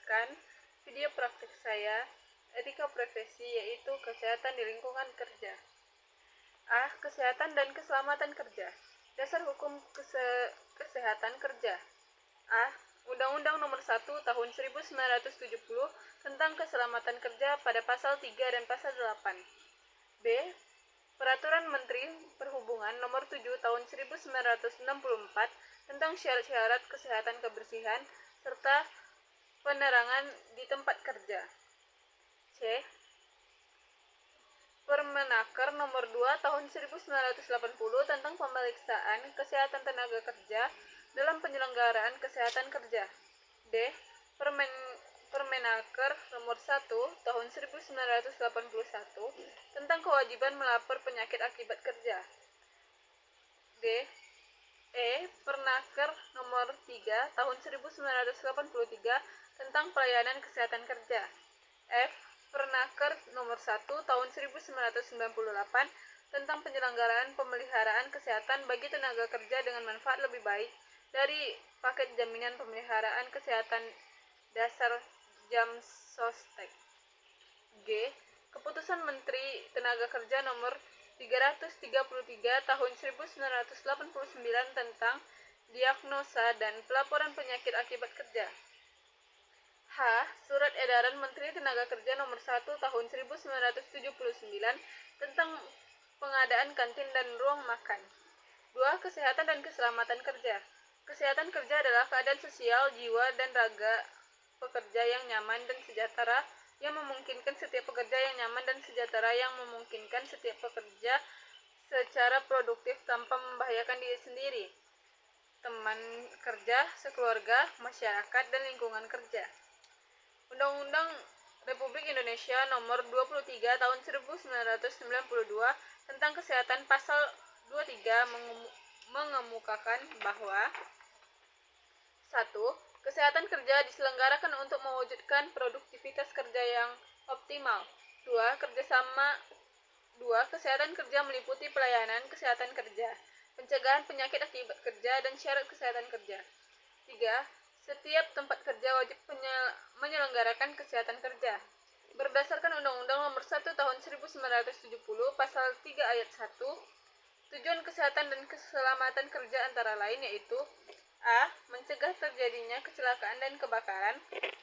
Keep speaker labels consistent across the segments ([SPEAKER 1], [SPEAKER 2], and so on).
[SPEAKER 1] menjelaskan video praktik saya, etika profesi, yaitu kesehatan di lingkungan kerja. Kesehatan dan keselamatan kerja. Dasar hukum kesehatan kerja. Undang-Undang Nomor 1 Tahun 1970 tentang keselamatan kerja pada pasal 3 dan pasal 8. B. Peraturan Menteri Perhubungan Nomor 7 Tahun 1964 tentang syarat-syarat kesehatan kebersihan serta penerangan di tempat kerja. C. Permenaker Nomor 2 Tahun 1980 tentang pemeriksaan kesehatan tenaga kerja dalam penyelenggaraan kesehatan kerja. D. Permenaker Nomor 1 Tahun 1981 tentang kewajiban melapor penyakit akibat kerja. D. Pernaker Nomor 3 Tahun 1983 tentang pelayanan kesehatan kerja. F. Pernaker Nomor 1 Tahun 1998 tentang penyelenggaraan pemeliharaan kesehatan bagi tenaga kerja dengan manfaat lebih baik dari paket jaminan pemeliharaan kesehatan dasar Jamsostek. G. Keputusan Menteri Tenaga Kerja Nomor 333 Tahun 1989 tentang diagnosa dan pelaporan penyakit akibat kerja. H. Surat Edaran Menteri Tenaga Kerja Nomor 1 Tahun 1979 tentang pengadaan kantin dan ruang makan. 2. Kesehatan dan keselamatan kerja. Kesehatan kerja adalah keadaan sosial, jiwa, dan raga pekerja yang nyaman dan sejahtera yang memungkinkan setiap pekerja yang nyaman dan sejahtera yang memungkinkan setiap pekerja secara produktif tanpa membahayakan diri sendiri, teman kerja, sekeluarga, masyarakat, dan lingkungan kerja. Undang-Undang Republik Indonesia Nomor 23 Tahun 1992 tentang Kesehatan Pasal 23 mengemukakan bahwa 1. Kesehatan kerja diselenggarakan untuk mewujudkan produktivitas kerja yang optimal. 2. Kesehatan kerja meliputi pelayanan kesehatan kerja, pencegahan penyakit akibat kerja, dan syarat kesehatan kerja. 3. Setiap tempat kerja wajib menyelenggarakan kesehatan kerja. Berdasarkan Undang-Undang Nomor 1 Tahun 1970 Pasal 3 Ayat 1, tujuan kesehatan dan keselamatan kerja antara lain yaitu A. Mencegah terjadinya kecelakaan dan kebakaran.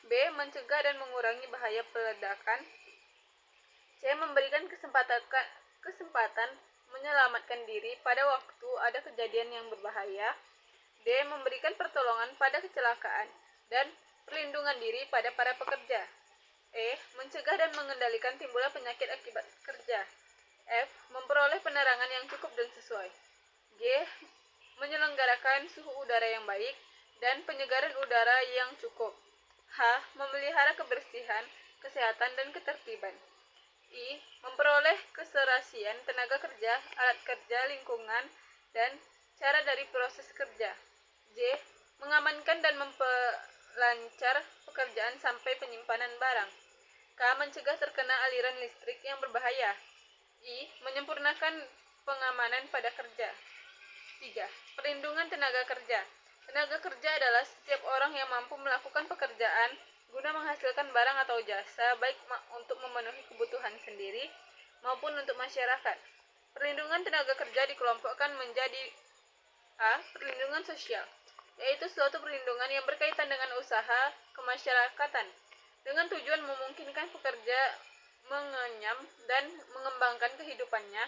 [SPEAKER 1] B. Mencegah dan mengurangi bahaya peledakan. C. Memberikan kesempatan menyelamatkan diri pada waktu ada kejadian yang berbahaya. D. Memberikan pertolongan pada kecelakaan dan perlindungan diri pada para pekerja. E. Mencegah dan mengendalikan timbulnya penyakit akibat kerja. F. Memperoleh penerangan yang cukup dan sesuai. G. Menyelenggarakan suhu udara yang baik dan penyegaran udara yang cukup. H. Memelihara kebersihan, kesehatan, dan ketertiban. I. Memperoleh keserasian tenaga kerja, alat kerja, lingkungan, dan cara dari proses kerja. J. Mengamankan dan memperlancar pekerjaan sampai penyimpanan barang. K. Mencegah terkena aliran listrik yang berbahaya. I. Menyempurnakan pengamanan pada kerja. 3. Perlindungan tenaga kerja. Tenaga kerja adalah setiap orang yang mampu melakukan pekerjaan guna menghasilkan barang atau jasa, baik untuk memenuhi kebutuhan sendiri maupun untuk masyarakat. Perlindungan tenaga kerja dikelompokkan menjadi A. Perlindungan sosial, yaitu suatu perlindungan yang berkaitan dengan usaha kemasyarakatan, dengan tujuan memungkinkan pekerja mengenyam dan mengembangkan kehidupannya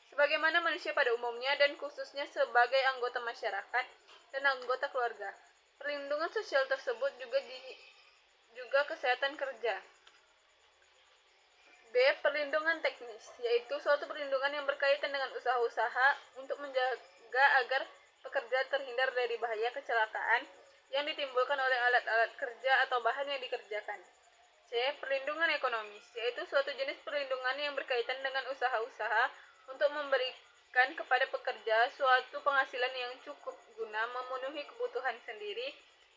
[SPEAKER 1] sebagaimana manusia pada umumnya dan khususnya sebagai anggota masyarakat dan anggota keluarga. Perlindungan sosial tersebut juga kesehatan kerja. B. Perlindungan teknis, yaitu suatu perlindungan yang berkaitan dengan usaha-usaha untuk menjaga agar pekerja terhindar dari bahaya kecelakaan yang ditimbulkan oleh alat-alat kerja atau bahan yang dikerjakan. C. Perlindungan ekonomis, yaitu suatu jenis perlindungan yang berkaitan dengan usaha-usaha untuk memberikan kepada pekerja suatu penghasilan yang cukup guna memenuhi kebutuhan sendiri,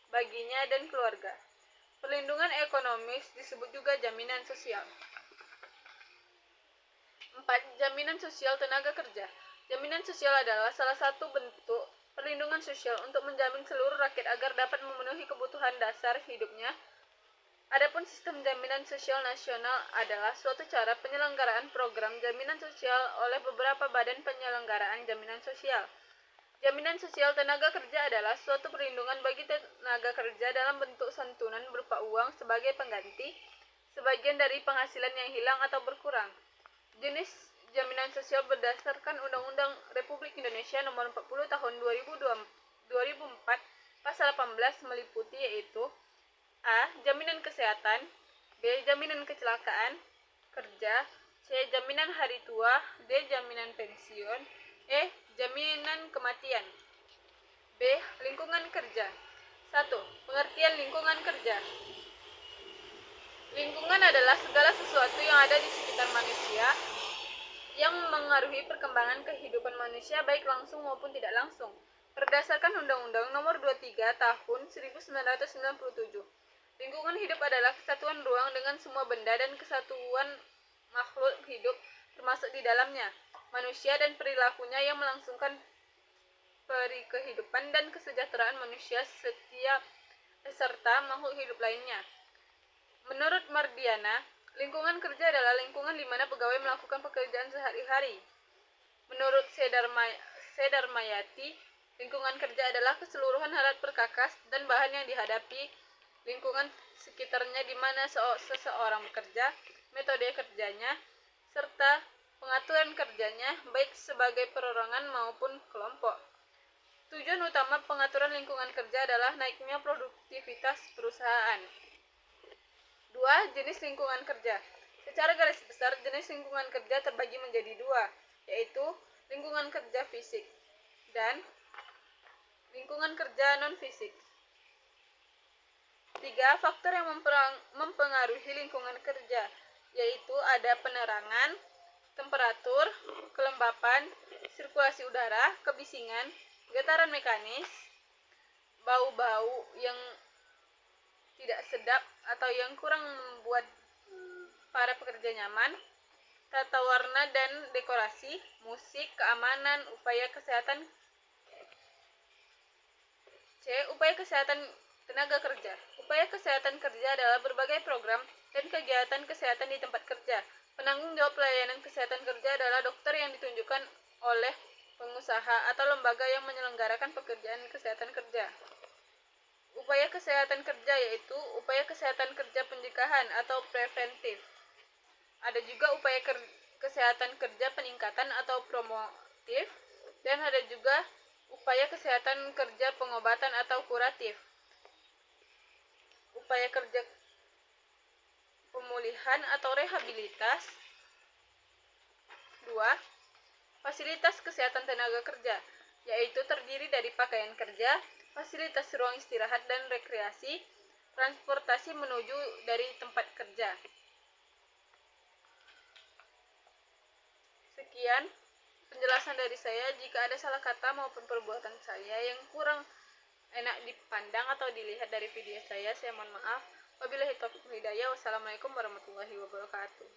[SPEAKER 1] baginya, dan keluarga. Perlindungan ekonomis disebut juga jaminan sosial. 4. Jaminan sosial tenaga kerja. Jaminan sosial adalah salah satu bentuk perlindungan sosial untuk menjamin seluruh rakyat agar dapat memenuhi kebutuhan dasar hidupnya Membangun sistem jaminan sosial nasional adalah suatu cara penyelenggaraan program jaminan sosial oleh beberapa badan penyelenggaraan jaminan sosial. Jaminan sosial tenaga kerja adalah suatu perlindungan bagi tenaga kerja dalam bentuk santunan berupa uang sebagai pengganti sebagian dari penghasilan yang hilang atau berkurang. Jenis jaminan sosial berdasarkan Undang-Undang Republik Indonesia Nomor 40 Tahun 2004 Pasal 18 meliputi yaitu A. Jaminan kesehatan, B. Jaminan kecelakaan kerja, C. Jaminan hari tua, D. Jaminan pensiun, E. Jaminan kematian. B. Lingkungan kerja. 1. Pengertian lingkungan kerja. Lingkungan adalah segala sesuatu yang ada di sekitar manusia yang mengaruhi perkembangan kehidupan manusia baik langsung maupun tidak langsung. Berdasarkan Undang-Undang Nomor 23 Tahun 1997, lingkungan hidup adalah kesatuan ruang dengan semua benda dan kesatuan makhluk hidup termasuk di dalamnya, manusia dan perilakunya yang melangsungkan kehidupan dan kesejahteraan manusia setiap serta makhluk hidup lainnya. Menurut Mardiana, lingkungan kerja adalah lingkungan di mana pegawai melakukan pekerjaan sehari-hari. Menurut Sedarmayati, lingkungan kerja adalah keseluruhan alat perkakas dan bahan yang dihadapi lingkungan sekitarnya di mana seseorang bekerja, metode kerjanya, serta pengaturan kerjanya baik sebagai perorangan maupun kelompok. Tujuan utama pengaturan lingkungan kerja adalah naiknya produktivitas perusahaan. 2. Jenis lingkungan kerja. Secara garis besar, jenis lingkungan kerja terbagi menjadi dua, yaitu lingkungan kerja fisik dan lingkungan kerja non-fisik. 3. Faktor yang mempengaruhi lingkungan kerja, yaitu ada penerangan, temperatur, kelembapan, sirkulasi udara, kebisingan, getaran mekanis, bau-bau yang tidak sedap atau yang kurang membuat para pekerja nyaman, tata warna dan dekorasi, musik, keamanan, upaya kesehatan. C. Upaya kesehatan tenaga kerja. Upaya kesehatan kerja adalah berbagai program dan kegiatan kesehatan di tempat kerja. Penanggung jawab pelayanan kesehatan kerja adalah dokter yang ditunjukkan oleh pengusaha atau lembaga yang menyelenggarakan pekerjaan kesehatan kerja. Upaya kesehatan kerja yaitu upaya kesehatan kerja pencegahan atau preventif. Ada juga upaya kesehatan kerja peningkatan atau promotif, dan ada juga upaya kesehatan kerja pengobatan atau kuratif. Upaya kerja pemulihan atau rehabilitas. 2. Fasilitas kesehatan tenaga kerja, yaitu terdiri dari pakaian kerja, fasilitas ruang istirahat dan rekreasi, transportasi menuju dari tempat kerja. Sekian penjelasan dari saya. Jika ada salah kata maupun perbuatan saya yang kurang enak dipandang atau dilihat dari video saya mohon maaf. Wabillahi taufiq wal hidayah. Wassalamualaikum warahmatullahi wabarakatuh.